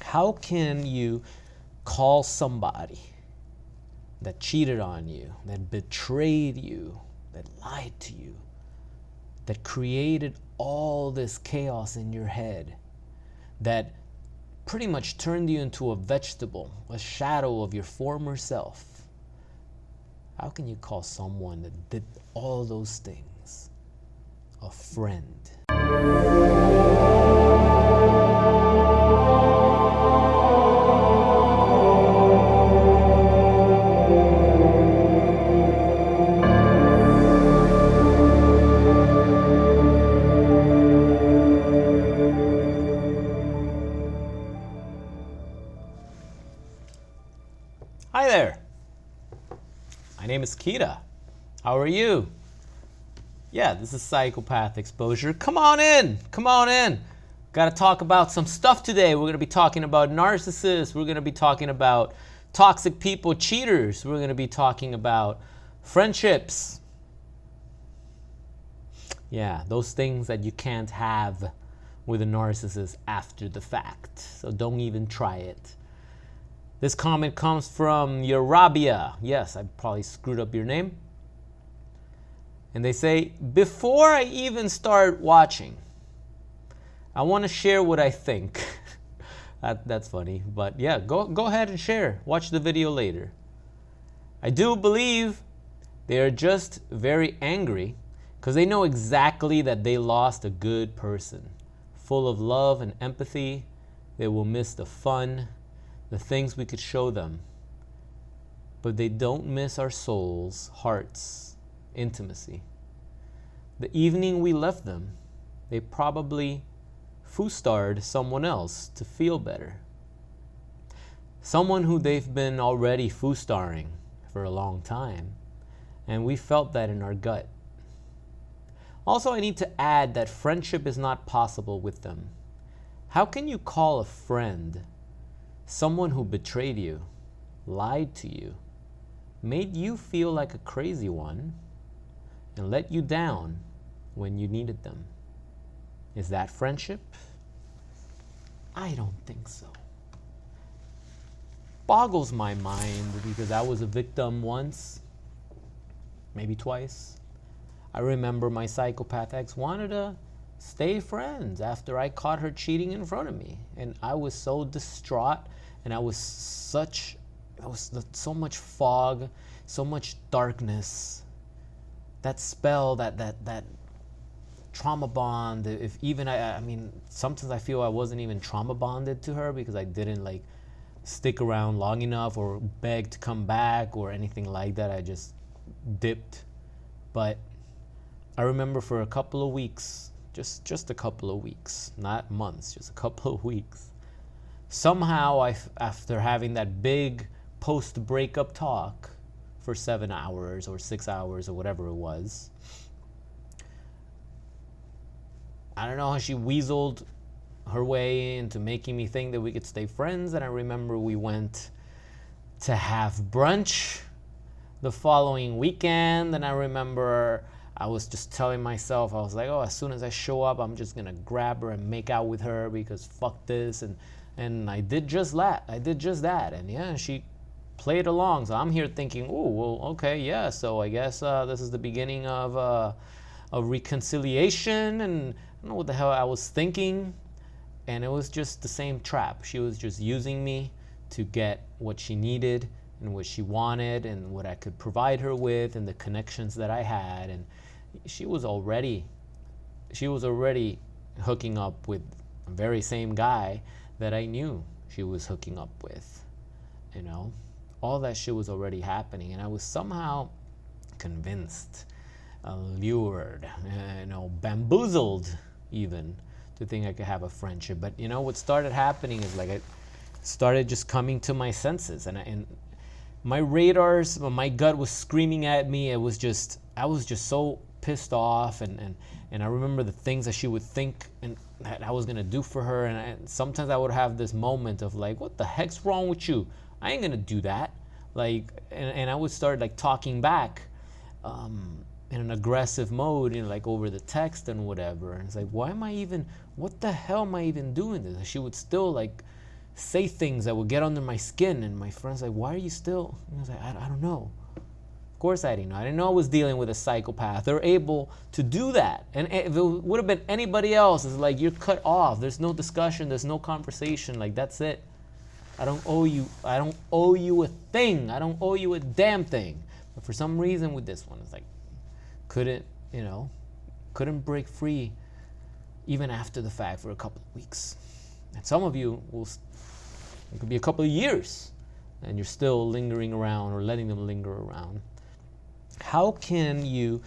How can you call somebody that cheated on you, that betrayed you, that lied to you, that created all this chaos in your head, that pretty much turned you into a vegetable, a shadow of your former self? How can you call someone that did all those things a friend? Hi there. My name is Kita. How are you? Yeah, this is Psychopath Exposure. Come on in. Come on in. Got to talk about some stuff today. We're going to be talking about narcissists. We're going to be talking about toxic people, cheaters. We're going to be talking about friendships. Yeah, those things that you can't have with a narcissist after the fact. So don't even try it. This comment comes from Eurabia. Yes, I probably screwed up your name. And they say, before I even start watching, I want to share what I think. That's funny, but yeah, go ahead and share. Watch the video later. I do believe they are just very angry because they know exactly that they lost a good person, full of love and empathy. They will miss the fun, the things we could show them, but they don't miss our souls, hearts, intimacy. The evening we left them, they probably foo-starred someone else to feel better. Someone who they've been already foo-starring for a long time, and we felt that in our gut. Also, I need to add that friendship is not possible with them. How can you call a friend someone who betrayed you, lied to you, made you feel like a crazy one, and let you down when you needed them? Is that friendship? I don't think so. Boggles my mind because I was a victim once, maybe twice. I remember my psychopath ex wanted to stay friends after I caught her cheating in front of me. And I was so distraught, and I was so much fog, so much darkness. That spell, that trauma bond, if even I mean, sometimes I feel I wasn't even trauma bonded to her because I didn't like stick around long enough or beg to come back or anything like that. I just dipped. But I remember for a couple of weeks, just a couple of weeks, not months, just a couple of weeks, somehow after having that big post-breakup talk for 7 hours or 6 hours or whatever it was, I don't know how she weaseled her way into making me think that we could stay friends. And I remember we went to have brunch the following weekend, and I remember I was just telling myself, I was like, oh, as soon as I show up, I'm just gonna grab her and make out with her because fuck this. And I did just that. And yeah, she played along. So I'm here thinking, oh, well, okay, yeah. So I guess this is the beginning of a reconciliation. And I don't know what the hell I was thinking. And it was just the same trap. She was just using me to get what she needed and what she wanted and what I could provide her with and the connections that I had. And she was already hooking up with the very same guy that I knew she was hooking up with. You know, all that shit was already happening, and I was somehow convinced, lured, bamboozled even, to think I could have a friendship. But you know what started happening is like I started just coming to my senses, and my radars, my gut was screaming at me. I was just so pissed off, and I remember the things that she would think and that I was gonna do for her, and sometimes I would have this moment of like, what the heck's wrong with you? I ain't gonna do that. Like, and I would start like talking back in an aggressive mode, like over the text and whatever. And it's like, what the hell am I even doing this? And she would still like say things that would get under my skin, and my friend's like, why are you still? And I was like, I don't know. Of course I didn't know. I didn't know I was dealing with a psychopath. They're able to do that. And if it would have been anybody else, it's like, you're cut off. There's no discussion. There's no conversation. Like, that's it. I don't owe you a thing. I don't owe you a damn thing. But for some reason with this one, it's like, couldn't break free even after the fact for a couple of weeks. And some of you it could be a couple of years and you're still lingering around or letting them linger around. How can you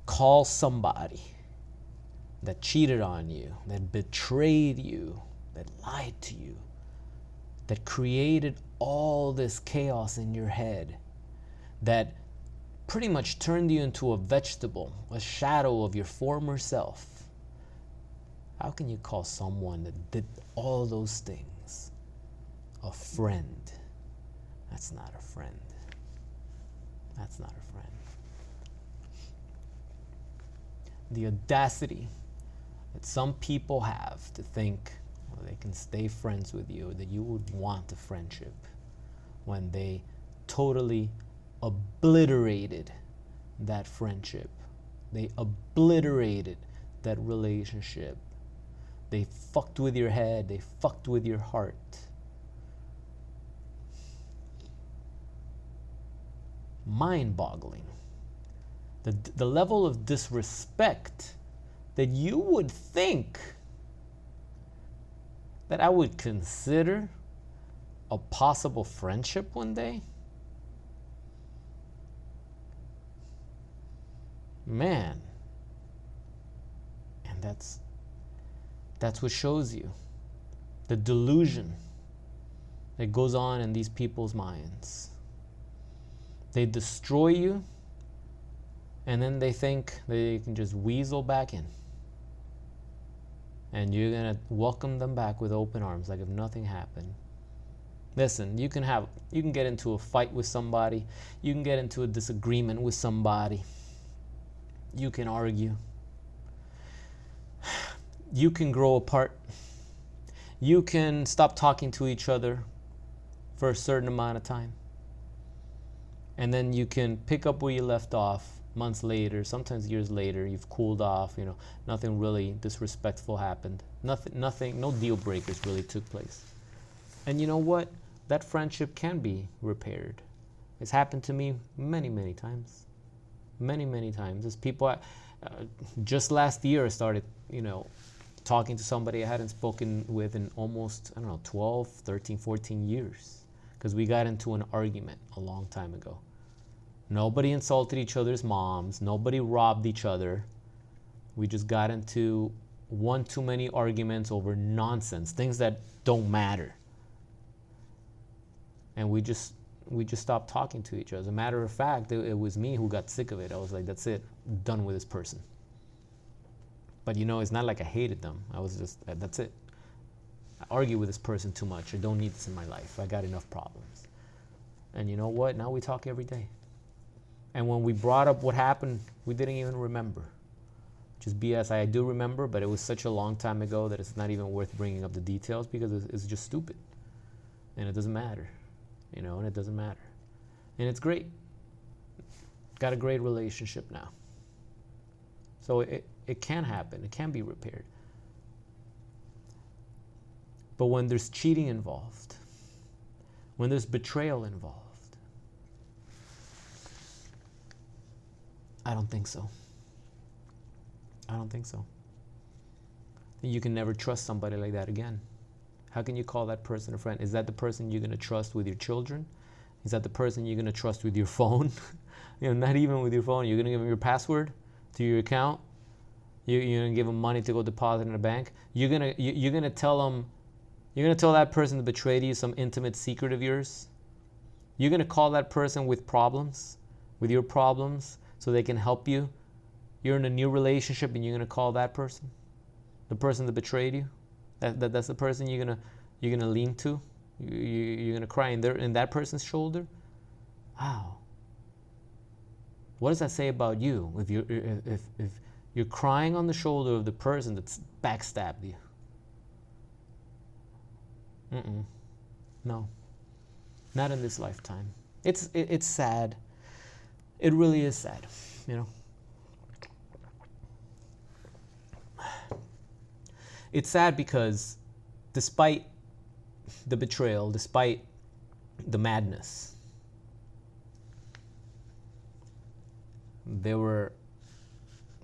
call somebody that cheated on you, that betrayed you, that lied to you, that created all this chaos in your head, that pretty much turned you into a vegetable, a shadow of your former self? How can you call someone that did all those things a friend? That's not a friend. That's not a friend. The audacity that some people have to think they can stay friends with you, that you would want a friendship, when they totally obliterated that friendship. They obliterated that relationship. They fucked with your head. They fucked with your heart. Mind-boggling. The level of disrespect that you would think that I would consider a possible friendship one day. Man. And that's what shows you the delusion that goes on in these people's minds. They destroy you, and then they think they can just weasel back in. And you're going to welcome them back with open arms like if nothing happened. Listen, you can get into a fight with somebody. You can get into a disagreement with somebody. You can argue. You can grow apart. You can stop talking to each other for a certain amount of time. And then you can pick up where you left off months later, sometimes years later. You've cooled off, nothing really disrespectful happened. Nothing, no deal breakers really took place. And you know what? That friendship can be repaired. It's happened to me many, many times. Many, many times. There's people, just last year I started, talking to somebody I hadn't spoken with in almost, 12, 13, 14 years. Because we got into an argument a long time ago. Nobody insulted each other's moms. Nobody robbed each other. We just got into one too many arguments over nonsense, things that don't matter. And we just stopped talking to each other. As a matter of fact, it was me who got sick of it. I was like, that's it, I'm done with this person. But it's not like I hated them. I was just, that's it. I argue with this person too much. I don't need this in my life. I got enough problems. And you know what? Now we talk every day. And when we brought up what happened, we didn't even remember. Just BS. I do remember, but it was such a long time ago that it's not even worth bringing up the details because it's just stupid. And it doesn't matter. And it doesn't matter. And it's great. Got a great relationship now. So it can happen. It can be repaired. But when there's cheating involved, when there's betrayal involved, I don't think so. I don't think so. You can never trust somebody like that again. How can you call that person a friend? Is that the person you're going to trust with your children? Is that the person you're going to trust with your phone? Not even with your phone. You're going to give them your password to your account. You're going to give them money to go deposit in a bank. You're going to tell them. You're going to tell that person that betrayed you some intimate secret of yours. You're going to call that person with problems, with your problems, so they can help you. You're in a new relationship and you're going to call that person, the person that betrayed you. That's the person you're gonna lean to. You're gonna cry in that person's shoulder. Wow. What does that say about you if you're crying on the shoulder of the person that's backstabbed you? No, not in this lifetime. It's sad. It really is sad, you know. It's sad because despite the betrayal, despite the madness, there were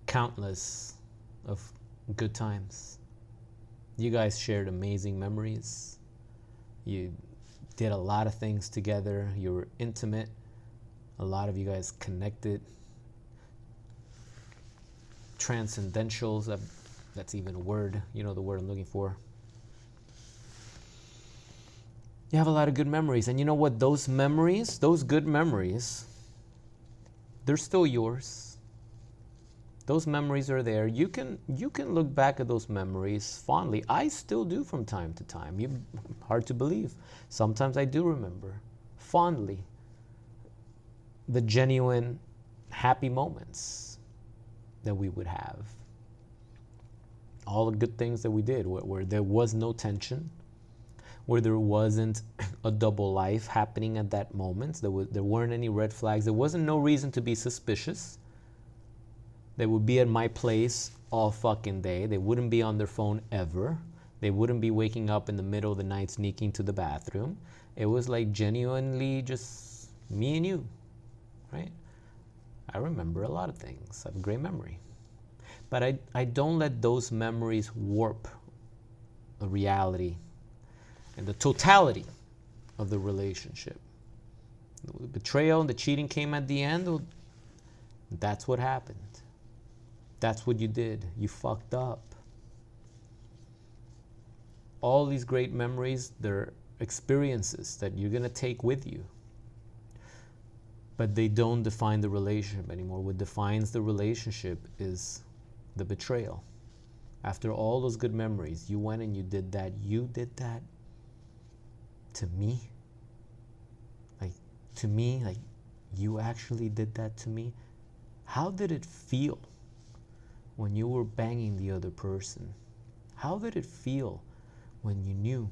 countless of good times. You guys shared amazing memories. You did a lot of things together. You were intimate. A lot of you guys connected. Transcendentals, that's even a word. You know the word I'm looking for. You have a lot of good memories. And you know what? Those memories, those good memories, they're still yours. Those memories are there. You can look back at those memories fondly. I still do from time to time. Hard to believe. Sometimes I do remember fondly the genuine happy moments that we would have. All the good things that we did, where there was no tension, where there wasn't a double life happening at that moment. There weren't any red flags. There wasn't no reason to be suspicious. They would be at my place all fucking day. They wouldn't be on their phone ever. They wouldn't be waking up in the middle of the night sneaking to the bathroom. It was like genuinely just me and you, right? I remember a lot of things. I have a great memory. But I don't let those memories warp the reality and the totality of the relationship. The betrayal and the cheating came at the end. Well, that's what happened. That's what you did. You fucked up. All these great memories, they're experiences that you're going to take with you. But they don't define the relationship anymore. What defines the relationship is the betrayal. After all those good memories, you went and you did that. You did that to me. Like, to me, like, you actually did that to me. How did it feel when you were banging the other person? How did it feel when you knew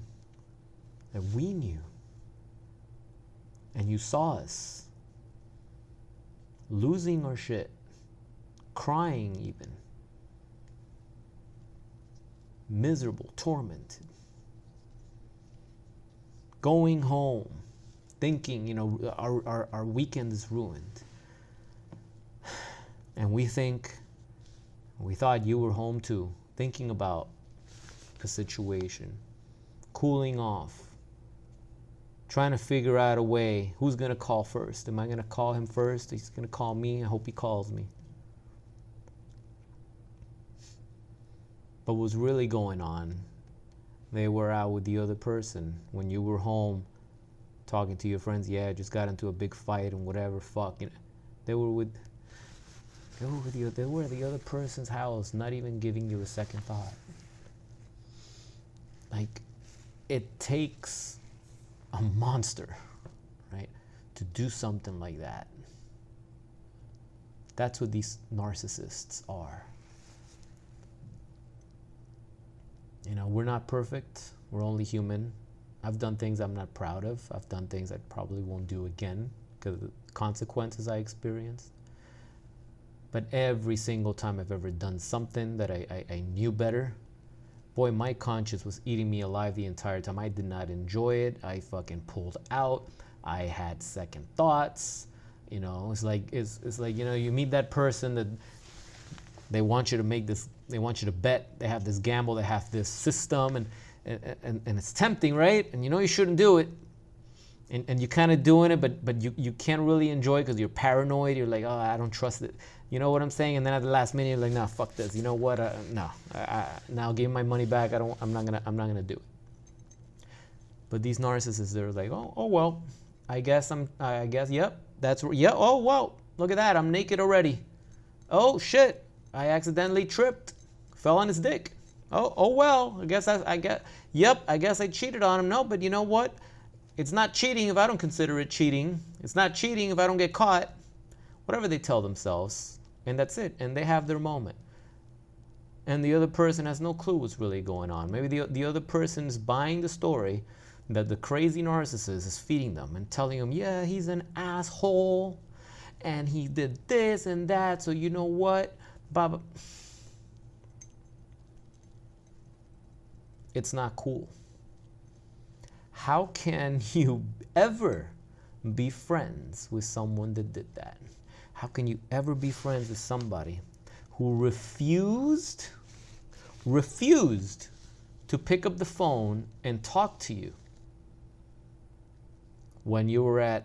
that we knew and you saw us losing our shit, crying even, miserable, tormented, going home, thinking, you know, our weekend is ruined. And we thought you were home too, thinking about the situation, cooling off, trying to figure out a way. Who's going to call first? Am I going to call him first? He's going to call me. I hope he calls me. But what was really going on, they were out with the other person. When you were home talking to your friends, yeah, just got into a big fight and whatever, fuck. You know, they were at the other person's house, not even giving you a second thought. Like, it takes a monster, right, to do something like that. That's what these narcissists are. You know, we're not perfect. We're only human. I've done things I'm not proud of. I've done things I probably won't do again because of the consequences I experienced. But every single time I've ever done something that I knew better, boy, my conscience was eating me alive the entire time. I did not enjoy it. I fucking pulled out. I had second thoughts. You know, it's like, you know, you meet that person that they want you to make this, they want you to bet, they have this gamble, they have this system, and it's tempting, right? And you know you shouldn't do it. And you're kind of doing it, but you can't really enjoy it because you're paranoid. You're like, oh, I don't trust it. You know what I'm saying? And then at the last minute, you're like, nah, fuck this. You know what? No, now give me my money back. I'm not gonna do it. But these narcissists, they're like, oh well, I guess, yep, oh well, look at that, I'm naked already. Oh shit, I accidentally tripped, fell on his dick. Oh well, I guess I cheated on him. No, but you know what? It's not cheating if I don't consider it cheating. It's not cheating if I don't get caught. Whatever they tell themselves, and that's it. And they have their moment. And the other person has no clue what's really going on. Maybe the other person is buying the story that the crazy narcissist is feeding them and telling them, yeah, he's an asshole and he did this and that, so you know what, Baba. It's not cool. How can you ever be friends with someone that did that? How can you ever be friends with somebody who refused to pick up the phone and talk to you when you had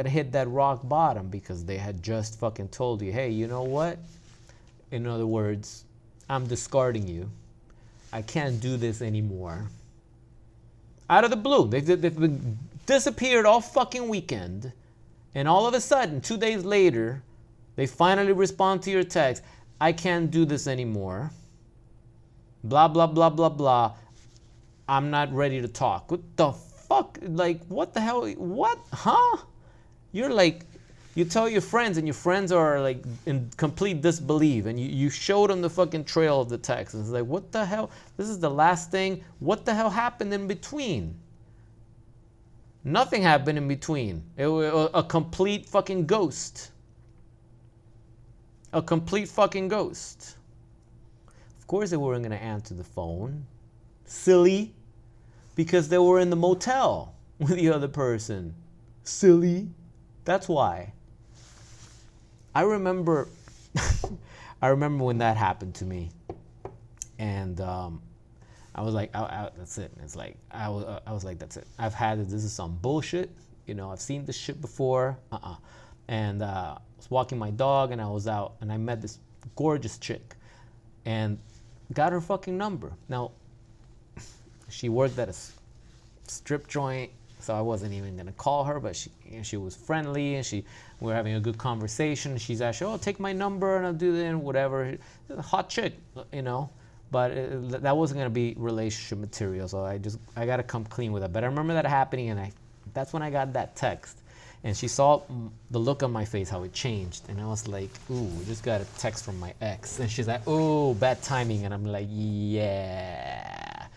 hit that rock bottom because they had just fucking told you, hey, you know what? In other words, I'm discarding you. I can't do this anymore. Out of the blue. They've been disappeared all fucking weekend. And all of a sudden, 2 days later, they finally respond to your text. I can't do this anymore. Blah, blah, blah, blah, blah. I'm not ready to talk. What the fuck? Like, what the hell? What? Huh? You're like, you tell your friends and your friends are like in complete disbelief and you show them the fucking trail of the text. And it's like, what the hell? This is the last thing. What the hell happened in between? Nothing happened in between. It was a complete fucking ghost. A complete fucking ghost. Of course they weren't going to answer the phone. Silly. Because they were in the motel with the other person. Silly. That's why. I remember when that happened to me. And I was like, that's it. It's like, I was like, that's it. I've had it. This is some bullshit. You know, I've seen this shit before. And I was walking my dog and I was out and I met this gorgeous chick and got her fucking number. Now, she worked at a strip joint, so I wasn't even gonna call her, but she was friendly and we were having a good conversation. She's actually, oh, take my number and I'll do that and whatever. A hot chick, you know. But that wasn't gonna be relationship material, so I gotta come clean with that. But I remember that happening, and that's when I got that text, and she saw the look on my face, how it changed, and I was like, ooh, just got a text from my ex, and she's like, oh, bad timing, and I'm like, yeah,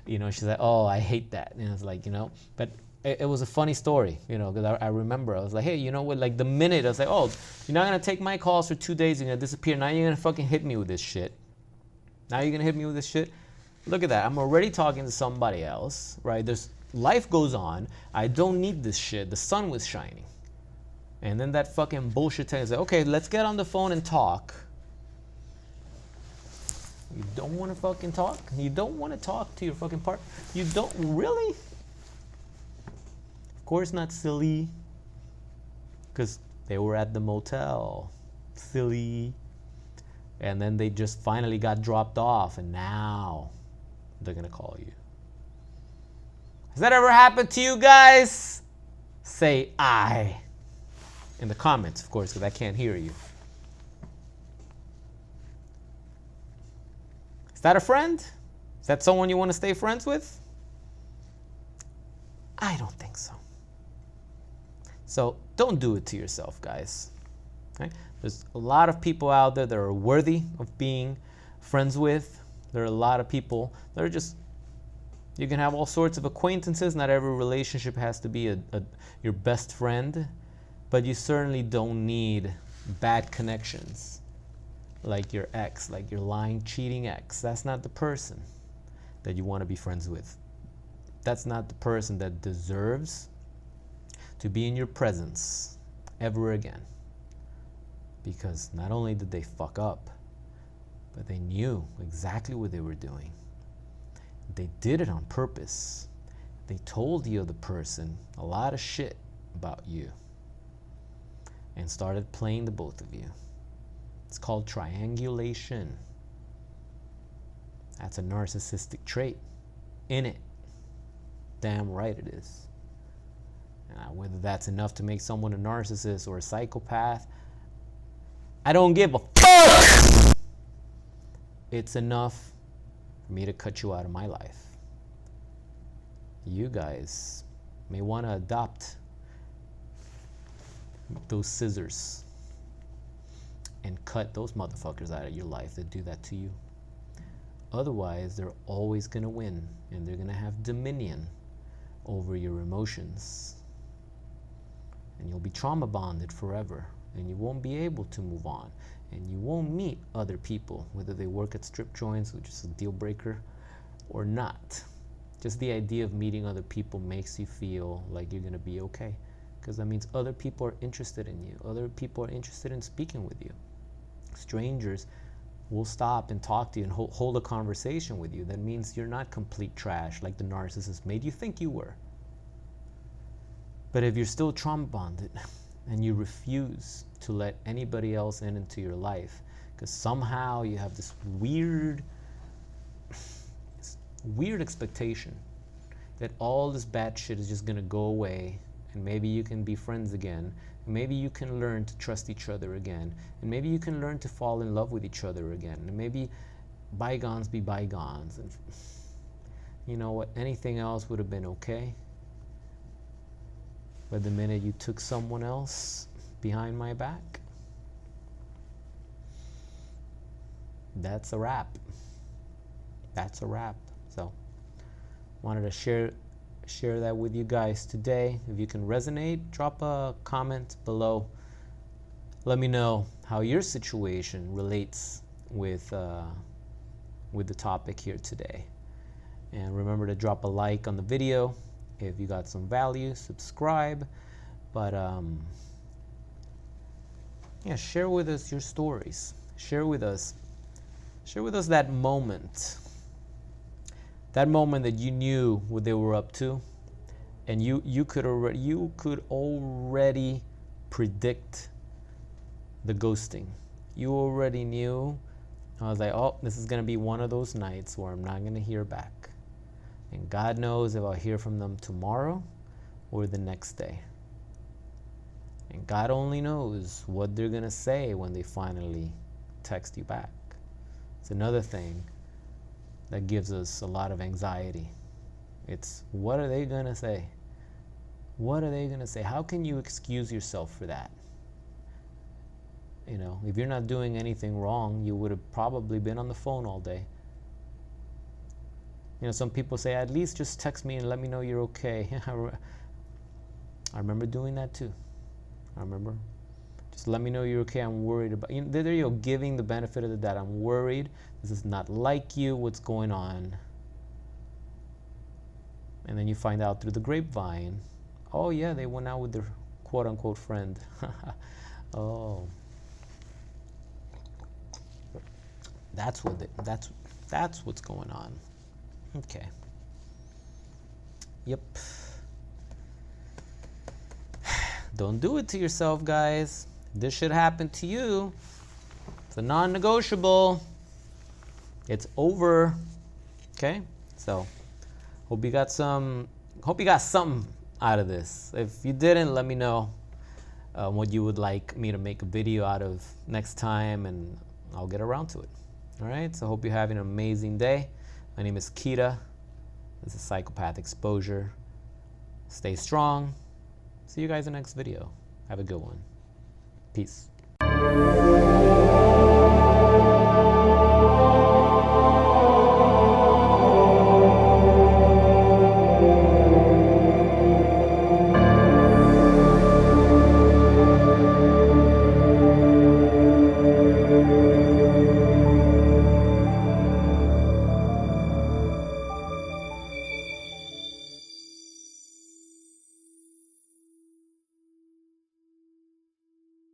you know. She's like, oh, I hate that, and I was like, you know, but it was a funny story, you know, because I remember I was like, hey, you know what? Like the minute I was like, oh, you're not gonna take my calls for 2 days, you're gonna disappear. Now you're gonna fucking hit me with this shit. Now you're gonna hit me with this shit? Look at that. I'm already talking to somebody else, right? Life goes on. I don't need this shit. The sun was shining. And then that fucking bullshit tells you, okay, let's get on the phone and talk. You don't want to fucking talk? You don't want to talk to your fucking partner? You don't really? Of course not, silly. Because they were at the motel. Silly. And then they just finally got dropped off, and now they're gonna call you. Has that ever happened to you guys? Say I in the comments, of course, because I can't hear you. Is that a friend? Is that someone you want to stay friends with? I don't think so. So don't do it to yourself, guys. Okay? There's a lot of people out there that are worthy of being friends with. There are a lot of people that are just, you can have all sorts of acquaintances. Not every relationship has to be your best friend, but you certainly don't need bad connections like your ex, like your lying, cheating ex. That's not the person that you want to be friends with. That's not the person that deserves to be in your presence ever again. Because not only did they fuck up, but they knew exactly what they were doing. They did it on purpose. They told the other person a lot of shit about you and started playing the both of you. It's called triangulation. That's a narcissistic trait in it. Damn right it is. Whether that's enough to make someone a narcissist or a psychopath, I don't give a fuck. It's enough for me to cut you out of my life. You guys may want to adopt those scissors and cut those motherfuckers out of your life that do that to you. Otherwise, they're always going to win, and they're going to have dominion over your emotions. And you'll be trauma bonded forever. And you won't be able to move on. And you won't meet other people, whether they work at strip joints, which is a deal breaker, or not. Just the idea of meeting other people makes you feel like you're going to be okay. Because that means other people are interested in you. Other people are interested in speaking with you. Strangers will stop and talk to you and hold a conversation with you. That means you're not complete trash like the narcissist made you think you were. But if you're still trauma bonded and you refuse to let anybody else into your life because somehow you have this weird expectation that all this bad shit is just going to go away, and maybe you can be friends again, and maybe you can learn to trust each other again, and maybe you can learn to fall in love with each other again, and maybe bygones be bygones, and you know what, anything else would have been okay. But the minute you took someone else behind my back, that's a wrap. That's a wrap. So wanted to share that with you guys today. If you can resonate, drop a comment below. Let me know how your situation relates with the topic here today. And remember to drop a like on the video if you got some value. Subscribe. But yeah, share with us your stories. Share with us that moment. That moment that you knew what they were up to, and you could already predict the ghosting. You already knew. I was like, oh, this is gonna be one of those nights where I'm not gonna hear back, and God knows if I'll hear from them tomorrow or the next day. And God only knows what they're gonna say when they finally text you back. It's another thing that gives us a lot of anxiety. It's, what are they gonna say? What are they gonna say? How can you excuse yourself for that? You know, if you're not doing anything wrong, you would have probably been on the phone all day. You know, some people say, at least just text me and let me know you're okay. I remember doing that too. I remember. Just let me know you're okay. I'm worried about you. There you go, giving the benefit of the doubt. I'm worried. This is not like you. What's going on? And then you find out through the grapevine, oh yeah, they went out with their quote unquote friend. Oh, that's what's going on. Okay. Yep. Don't do it to yourself, guys. This should happen to you. It's a non-negotiable. It's over. Okay? So, hope you got something out of this. If you didn't, let me know what you would like me to make a video out of next time, and I'll get around to it. All right? So, hope you're having an amazing day. My name is Kita. This is Psychopath Exposure. Stay strong. See you guys in the next video. Have a good one. Peace.